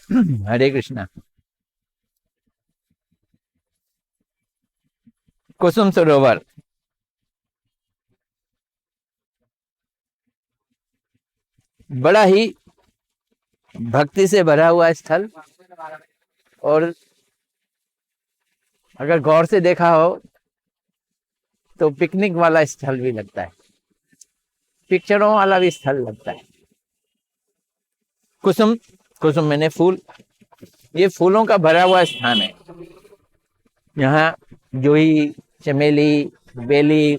हरे कृष्णा। कुसुम सरोवर बड़ा ही भक्ति से भरा हुआ स्थल, और अगर गौर से देखा हो तो पिकनिक वाला स्थल भी लगता है, पिक्चरों वाला भी स्थल लगता है। कुसुम, कुसुम मैंने फूल, ये फूलों का भरा हुआ स्थान है। यहाँ जूही, चमेली, बेली,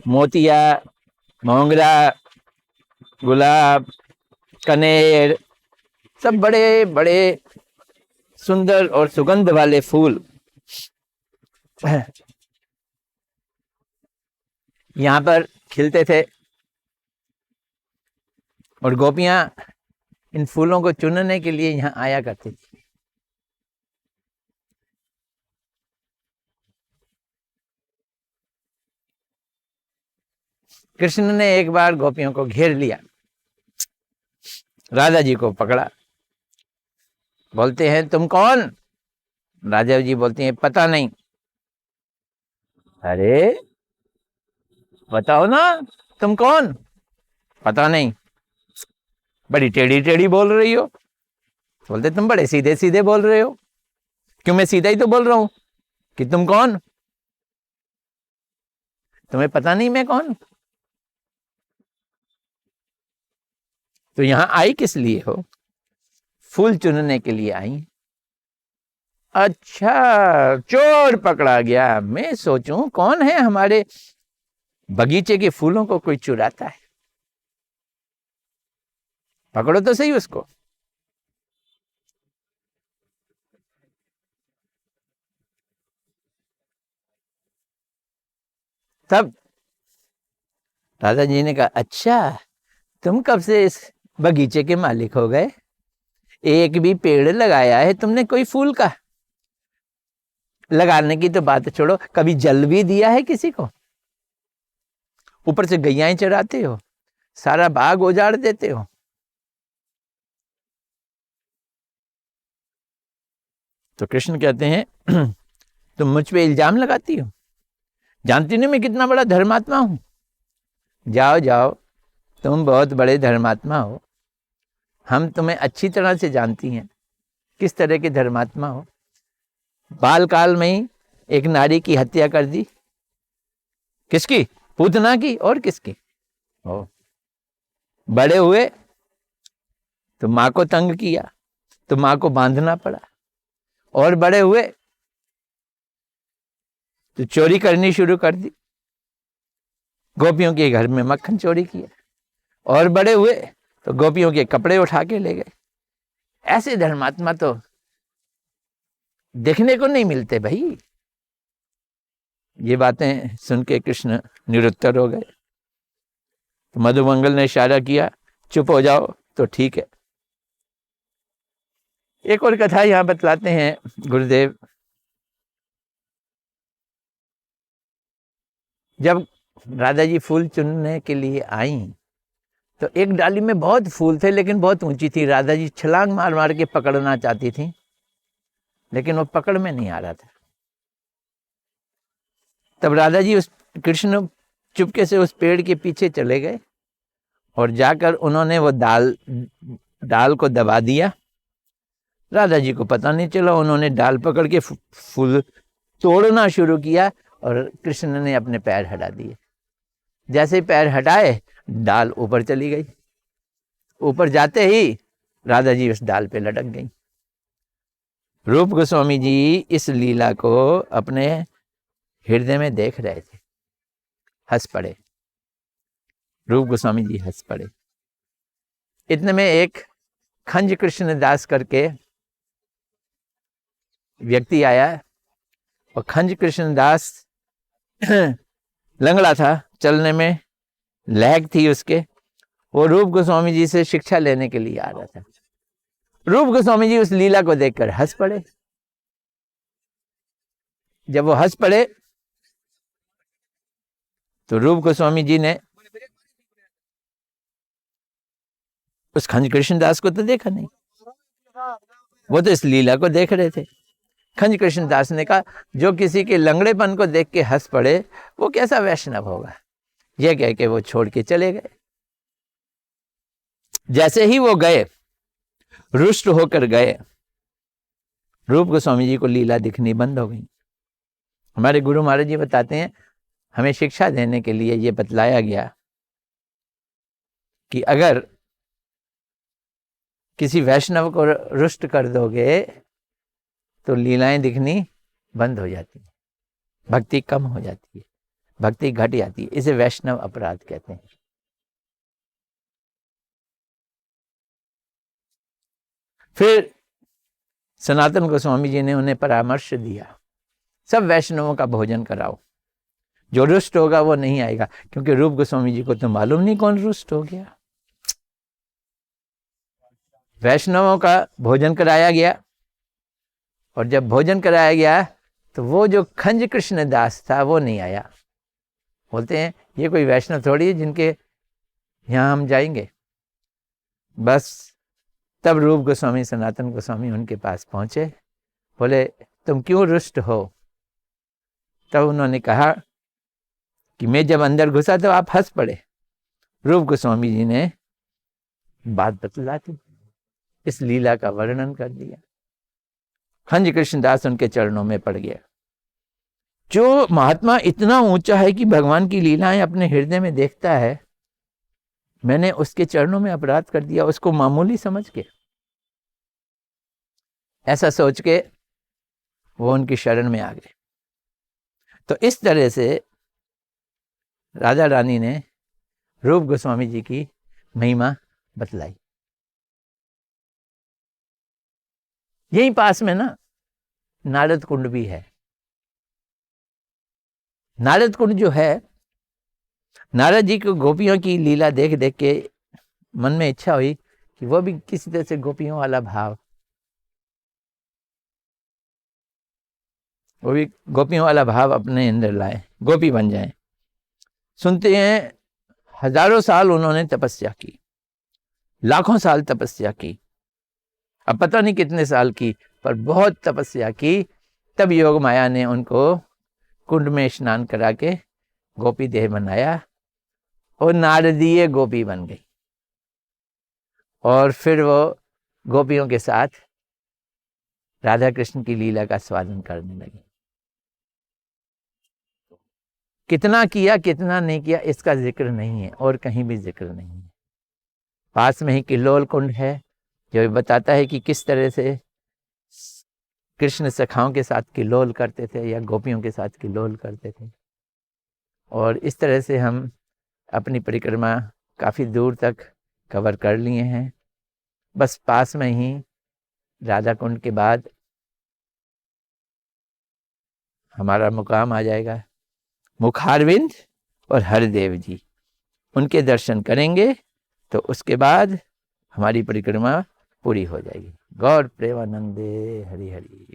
मोतिया, मोंगरा, गुलाब, कनेर, सब बड़े बड़े सुंदर और सुगंध वाले फूल यहाँ पर खिलते थे, और गोपियां इन फूलों को चुनने के लिए यहाँ आया करती थी। कृष्ण ने एक बार गोपियों को घेर लिया, राधा जी को पकड़ा, बोलते हैं तुम कौन? राजा जी बोलते हैं पता नहीं। अरे बताओ ना तुम कौन? पता नहीं। बड़ी टेढ़ी टेढ़ी बोल रही हो। बोलते तुम बड़े सीधे सीधे बोल रहे हो। क्यों, मैं सीधा ही तो बोल रहा हूं कि तुम कौन, तुम्हें पता नहीं मैं कौन? तो यहां आई किस लिए हो? फूल चुनने के लिए आई। अच्छा, चोर पकड़ा गया। मैं सोचूं कौन है हमारे बगीचे के फूलों को कोई चुराता है, पकड़ो तो सही उसको। तब दादाजी ने कहा अच्छा, तुम कब से इस बगीचे के मालिक हो गए? एक भी पेड़ लगाया है तुमने कोई फूल का? लगाने की तो बात छोड़ो, कभी जल भी दिया है किसी को? ऊपर से गैयाएं चराते हो, सारा बाग उजाड़ देते हो। तो कृष्ण कहते हैं तुम मुझ पे इल्जाम लगाती हो, जानती नहीं मैं कितना बड़ा धर्मात्मा हूं? जाओ जाओ, तुम बहुत बड़े धर्मात्मा हो, हम तुम्हें अच्छी तरह से जानती हैं किस तरह के धर्मात्मा हो। बाल काल में ही एक नारी की हत्या कर दी। किसकी? पूतना की। और किसकी? ओ, बड़े हुए तो मां को तंग किया, तो मां को बांधना पड़ा। और बड़े हुए तो चोरी करनी शुरू कर दी, गोपियों के घर में मक्खन चोरी किया। और बड़े हुए तो गोपियों के कपड़े उठा के ले गए। ऐसे धर्मात्मा तो देखने को नहीं मिलते भाई। ये बातें सुन के कृष्ण निरुत्तर हो गए। तो मधुमंगल ने इशारा किया चुप हो जाओ, तो ठीक है। एक और कथा यहां बतलाते हैं गुरुदेव। जब राधा जी फूल चुनने के लिए आई तो एक डाली में बहुत फूल थे, लेकिन बहुत ऊंची थी। राधा जी छलांग मार मार के पकड़ना चाहती थी, लेकिन वो पकड़ में नहीं आ रहा था। तब राधा जी कृष्ण चुपके से उस पेड़ के पीछे चले गए, और जाकर उन्होंने वो डाल को दबा दिया। राधा जी को पता नहीं चला, उन्होंने डाल पकड़ के फूल तोड़ना शुरू किया, और कृष्ण ने अपने पैर हटा दिए। जैसे ही पैर हटाए, डाल ऊपर चली गई। ऊपर जाते ही राधा जी उस डाल पे लटक गई। रूप गोस्वामी जी इस लीला को अपने हृदय में देख रहे थे, हंस पड़े। रूप गोस्वामी जी हंस पड़े। इतने में एक खंज कृष्ण दास करके व्यक्ति आया, और खंज कृष्ण दास लंगड़ा था, चलने में लहक थी उसके। वो रूप गोस्वामी जी से शिक्षा लेने के लिए आ रहा था। रूप गोस्वामी जी उस लीला को देखकर हंस पड़े। जब वो हंस पड़े तो रूप गोस्वामी जी ने उस खंज कृष्ण दास को तो देखा नहीं। वो तो इस लीला को देख रहे थे। खंज कृष्णदास ने कहा, जो किसी के लंगड़ेपन को देख के हंस पड़े वो कैसा वैष्णव होगा। यह कह के वो छोड़ के चले गए। जैसे ही वो गए, रुष्ट होकर गए, रूप गोस्वामी जी को लीला दिखनी बंद हो गई। हमारे गुरु महाराज जी बताते हैं, हमें शिक्षा देने के लिए ये बतलाया गया कि अगर किसी वैष्णव को रुष्ट कर दोगे तो लीलाएं दिखनी बंद हो जाती है, भक्ति कम हो जाती है, भक्ति घट जाती है। इसे वैष्णव अपराध कहते हैं। फिर सनातन गोस्वामी जी ने उन्हें परामर्श दिया, सब वैष्णवों का भोजन कराओ, जो रुष्ट होगा वो नहीं आएगा। क्योंकि रूप गोस्वामी जी को तो मालूम नहीं कौन रुष्ट हो गया। वैष्णवों का भोजन कराया गया, और जब भोजन कराया गया तो वो जो खंज कृष्णदास था वो नहीं आया। बोलते हैं ये कोई वैष्णव थोड़ी है जिनके यहाँ हम जाएंगे। बस तब रूप गोस्वामी, सनातन गोस्वामी उनके पास पहुंचे, बोले तुम क्यों रुष्ट हो। तब उन्होंने कहा कि मैं जब अंदर घुसा तो आप हंस पड़े। रूप गोस्वामी जी ने बात बतला दी, इस लीला का वर्णन कर दिया। खंज कृष्णदास उनके चरणों में पड़ गया। जो महात्मा इतना ऊंचा है कि भगवान की लीलाएं अपने हृदय में देखता है, मैंने उसके चरणों में अपराध कर दिया, उसको मामूली समझ के। ऐसा सोच के वो उनकी शरण में आ गए। तो इस तरह से राजा रानी ने रूप गोस्वामी जी की महिमा बतलाई। यहीं पास में ना नारद कुंड भी है। नारद कुंड जो है, नारद जी को गोपियों की लीला देख देख के मन में इच्छा हुई कि वो भी किसी तरह से गोपियों वाला भाव, वो भी गोपियों वाला भाव अपने अंदर लाए, गोपी बन जाए। सुनते हैं हजारों साल उन्होंने तपस्या की, लाखों साल तपस्या की, अब पता नहीं कितने साल की, पर बहुत तपस्या की। तब योग माया ने उनको कुंड में स्नान करा के गोपी देह बनाया और नारदीय गोपी बन गई। और फिर वो गोपियों के साथ राधा कृष्ण की लीला का स्वादन करने लगी। कितना किया कितना नहीं किया इसका जिक्र नहीं है, और कहीं भी जिक्र नहीं है। पास में ही किल्लोल कुंड है, जो बताता है कि किस तरह से कृष्ण सखाओं के साथ किल्लोल करते थे या गोपियों के साथ किल्लोल करते थे। और इस तरह से हम अपनी परिक्रमा काफ़ी दूर तक कवर कर लिए हैं। बस पास में ही राधा कुंड के बाद हमारा मुकाम आ जाएगा मुखारविंद और हरदेव जी। उनके दर्शन करेंगे तो उसके बाद हमारी परिक्रमा पूरी हो जाएगी। गौर प्रेमानंदे हरि हरि।